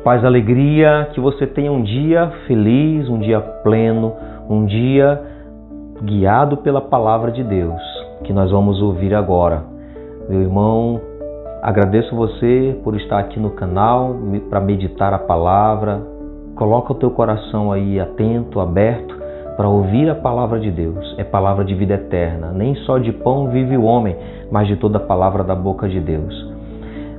Paz, alegria, que você tenha um dia feliz, um dia pleno, um dia guiado pela palavra de Deus, que nós vamos ouvir agora. Meu irmão, agradeço você por estar aqui no canal para meditar a palavra. Coloca o teu coração aí atento, aberto, para ouvir a palavra de Deus. É palavra de vida eterna. Nem só de pão vive o homem, mas de toda a palavra da boca de Deus.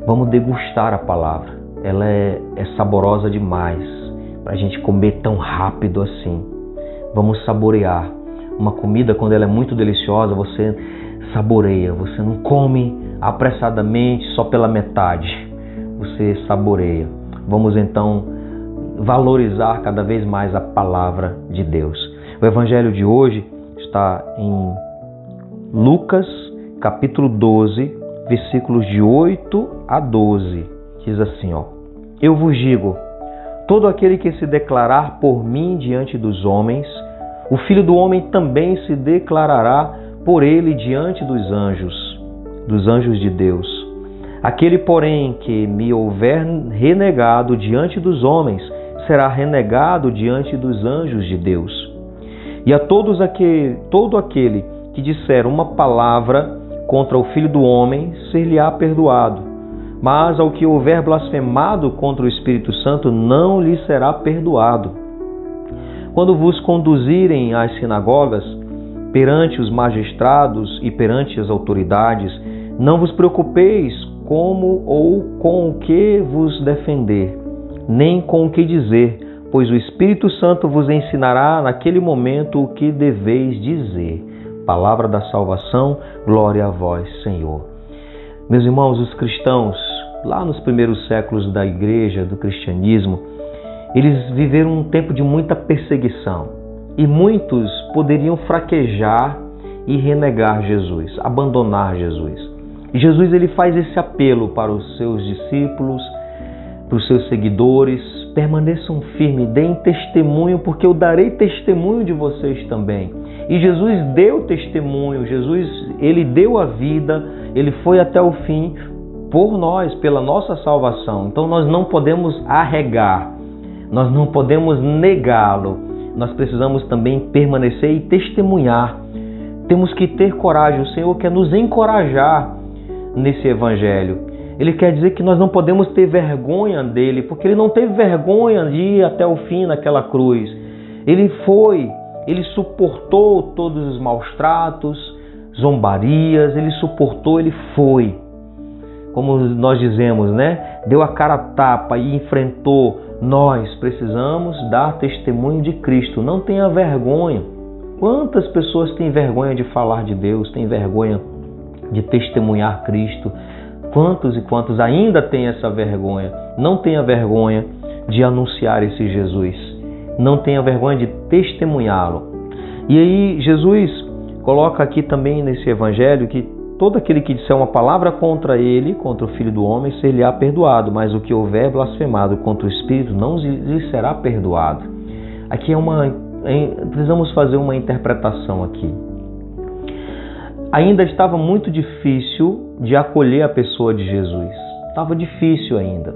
Vamos degustar a palavra. Ela é saborosa demais para a gente comer tão rápido assim. Vamos saborear. Uma comida, quando ela é muito deliciosa, você saboreia. Você não come apressadamente só pela metade. Você saboreia. Vamos então valorizar cada vez mais a palavra de Deus. O evangelho de hoje está em Lucas, capítulo 12, versículos de 8 a 12. Diz assim, Eu vos digo, todo aquele que se declarar por mim diante dos homens, o Filho do Homem também se declarará por ele diante dos anjos de Deus. Aquele, porém, que me houver renegado diante dos homens, será renegado diante dos anjos de Deus. E a todo aquele que disser uma palavra contra o Filho do Homem, ser-lhe-á perdoado. Mas ao que houver blasfemado contra o Espírito Santo, não lhe será perdoado. Quando vos conduzirem às sinagogas, perante os magistrados e perante as autoridades, não vos preocupeis como ou com o que vos defender, nem com o que dizer, pois o Espírito Santo vos ensinará naquele momento o que deveis dizer. Palavra da salvação, glória a vós, Senhor. Meus irmãos, os cristãos, lá nos primeiros séculos da igreja, do cristianismo, eles viveram um tempo de muita perseguição. E muitos poderiam fraquejar e renegar Jesus, abandonar Jesus. E Jesus ele faz esse apelo para os seus discípulos, para os seus seguidores: permaneçam firmes, deem testemunho, porque eu darei testemunho de vocês também. E Jesus deu testemunho, Jesus ele deu a vida, ele foi até o fim por nós, pela nossa salvação. Então nós não podemos arregar, nós não podemos negá-lo. Nós precisamos também permanecer e testemunhar. Temos que ter coragem. O Senhor quer nos encorajar nesse evangelho. Ele quer dizer que nós não podemos ter vergonha dele, porque ele não teve vergonha de ir até o fim naquela cruz. Ele suportou todos os maus tratos, zombarias, ele suportou, ele foi. Como nós dizemos, né? Deu a cara a tapa e enfrentou. Nós precisamos dar testemunho de Cristo. Não tenha vergonha. Quantas pessoas têm vergonha de falar de Deus, têm vergonha de testemunhar Cristo? Quantos e quantos ainda têm essa vergonha? Não tenha vergonha de anunciar esse Jesus. Não tenha vergonha de testemunhá-lo. E aí Jesus coloca aqui também nesse evangelho que todo aquele que disser uma palavra contra ele, contra o Filho do Homem, ser-lhe-á perdoado, mas o que houver blasfemado contra o Espírito não lhe será perdoado. Aqui precisamos fazer uma interpretação aqui. Ainda estava muito difícil de acolher a pessoa de Jesus. Estava difícil ainda.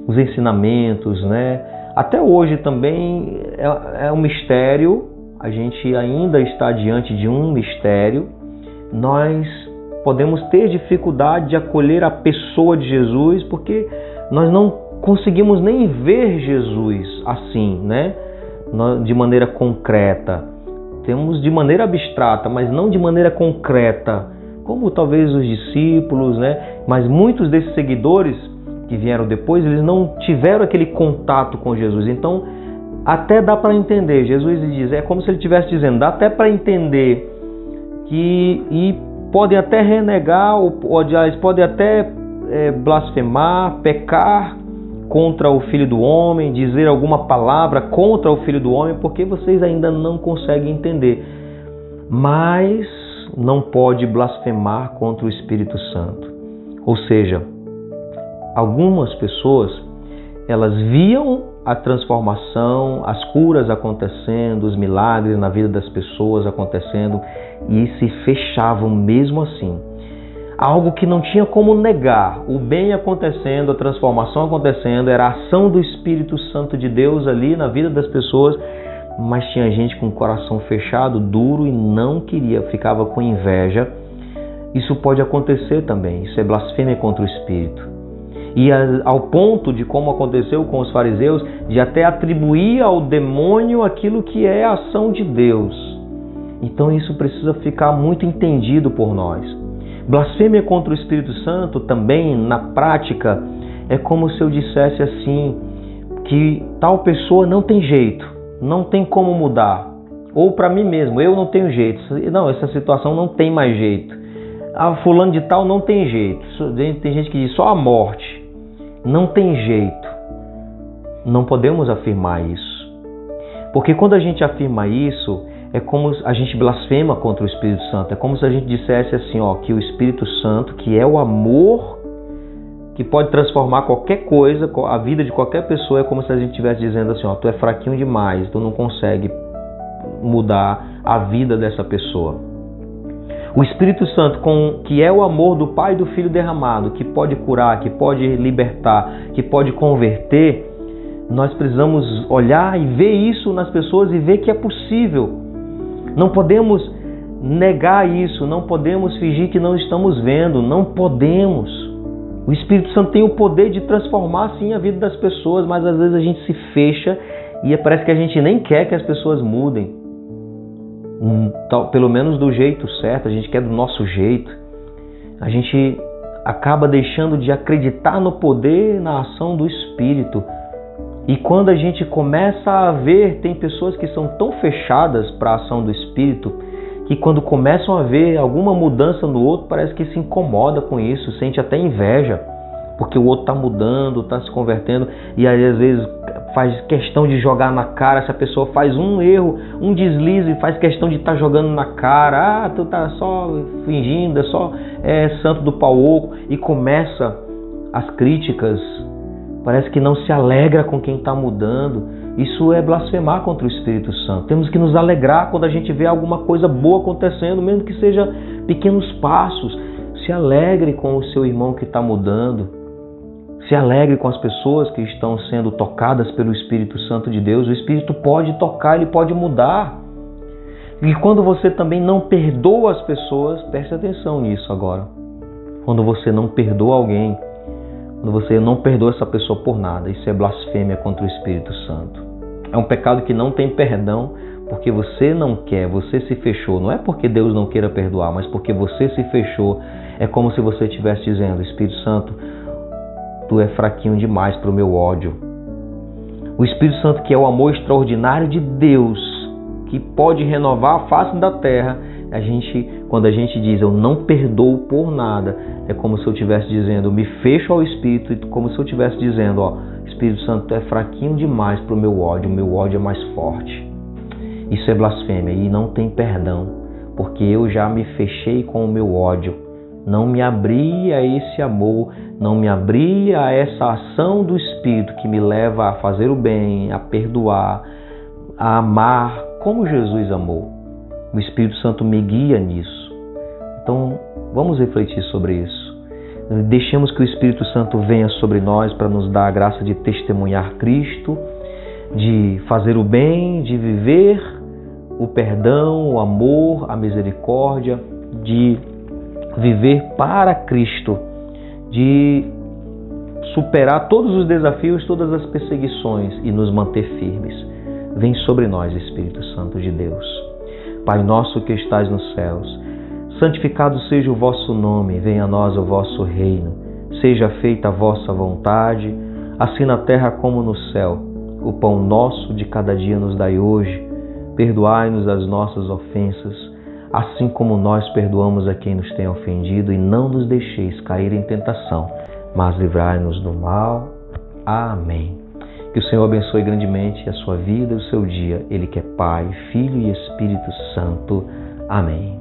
Os ensinamentos, né? Até hoje também é um mistério. A gente ainda está diante de um mistério. Nós podemos ter dificuldade de acolher a pessoa de Jesus porque nós não conseguimos nem ver Jesus assim, né? De maneira concreta. Temos de maneira abstrata, mas não de maneira concreta, como talvez os discípulos, né? Mas muitos desses seguidores que vieram depois, eles não tiveram aquele contato com Jesus. Então, até dá para entender. Jesus diz, é como se ele estivesse dizendo, dá até para entender que podem até renegar, ou podem até blasfemar, pecar contra o Filho do Homem, dizer alguma palavra contra o Filho do Homem, porque vocês ainda não conseguem entender. Mas não pode blasfemar contra o Espírito Santo. Ou seja, algumas pessoas, elas viam a transformação, as curas acontecendo, os milagres na vida das pessoas acontecendo e se fechavam mesmo assim. algo que não tinha como negar. O bem acontecendo, a transformação acontecendo, era a ação do Espírito Santo de Deus ali na vida das pessoas, mas tinha gente com o coração fechado, duro e não queria, ficava com inveja. Isso pode acontecer também, isso é blasfêmia contra o Espírito. E ao ponto de, como aconteceu com os fariseus, de até atribuir ao demônio aquilo que é a ação de Deus. Então isso precisa ficar muito entendido por nós. Blasfêmia contra o Espírito Santo também, na prática, é como se eu dissesse assim, que tal pessoa não tem jeito, não tem como mudar. Ou para mim mesmo, eu não tenho jeito. Não, essa situação não tem mais jeito. Ah, fulano de tal não tem jeito. Tem gente que diz só a morte. Não tem jeito. Não podemos afirmar isso. Porque quando a gente afirma isso, é como a gente blasfema contra o Espírito Santo. É como se a gente dissesse assim, ó, que o Espírito Santo, que é o amor, que pode transformar qualquer coisa, a vida de qualquer pessoa, é como se a gente estivesse dizendo assim, ó, tu é fraquinho demais, tu não consegue mudar a vida dessa pessoa. O Espírito Santo, que é o amor do Pai e do Filho derramado, que pode curar, que pode libertar, que pode converter, nós precisamos olhar e ver isso nas pessoas e ver que é possível. Não podemos negar isso, não podemos fingir que não estamos vendo, não podemos. O Espírito Santo tem o poder de transformar sim a vida das pessoas, mas às vezes a gente se fecha e parece que a gente nem quer que as pessoas mudem. Pelo menos do jeito certo, a gente quer do nosso jeito. A gente acaba deixando de acreditar no poder, na ação do Espírito. E quando a gente começa a ver, tem pessoas que são tão fechadas para a ação do Espírito, que quando começam a ver alguma mudança no outro, parece que se incomoda com isso, sente até inveja, porque o outro está mudando, está se convertendo, e aí às vezes faz questão de jogar na cara. Se a pessoa faz um erro, um deslize, faz questão de estar jogando na cara. Ah, tu tá só fingindo, é santo do pau oco. E começa as críticas. Parece que não se alegra com quem está mudando. Isso é blasfemar contra o Espírito Santo. Temos que nos alegrar quando a gente vê alguma coisa boa acontecendo, mesmo que seja pequenos passos. Se alegre com o seu irmão que está mudando. Se alegre com as pessoas que estão sendo tocadas pelo Espírito Santo de Deus. O Espírito pode tocar, ele pode mudar. E quando você também não perdoa as pessoas, preste atenção nisso agora. Quando você não perdoa alguém, quando você não perdoa essa pessoa por nada, isso é blasfêmia contra o Espírito Santo. É um pecado que não tem perdão, porque você não quer, você se fechou. Não é porque Deus não queira perdoar, mas porque você se fechou. É como se você estivesse dizendo, Espírito Santo, tu é fraquinho demais para o meu ódio. O Espírito Santo, que é o amor extraordinário de Deus, que pode renovar a face da terra, quando a gente diz eu não perdoo por nada, é como se eu estivesse dizendo, me fecho ao Espírito, como se eu estivesse dizendo, ó, Espírito Santo, tu é fraquinho demais para o meu ódio é mais forte. Isso é blasfêmia e não tem perdão, porque eu já me fechei com o meu ódio. Não me abri a esse amor, não me abri a essa ação do Espírito que me leva a fazer o bem, a perdoar, a amar como Jesus amou. O Espírito Santo me guia nisso. Então, vamos refletir sobre isso. Deixemos que o Espírito Santo venha sobre nós para nos dar a graça de testemunhar Cristo, de fazer o bem, de viver o perdão, o amor, a misericórdia, de viver para Cristo, de superar todos os desafios, todas as perseguições e nos manter firmes. Vem sobre nós, Espírito Santo de Deus. Pai nosso que estais nos céus, santificado seja o vosso nome, venha a nós o vosso reino. Seja feita a vossa vontade, assim na terra como no céu. O pão nosso de cada dia nos dai hoje. Perdoai-nos as nossas ofensas, assim como nós perdoamos a quem nos tem ofendido, e não nos deixeis cair em tentação, mas livrai-nos do mal. Amém. Que o Senhor abençoe grandemente a sua vida e o seu dia. Ele que é Pai, Filho e Espírito Santo. Amém.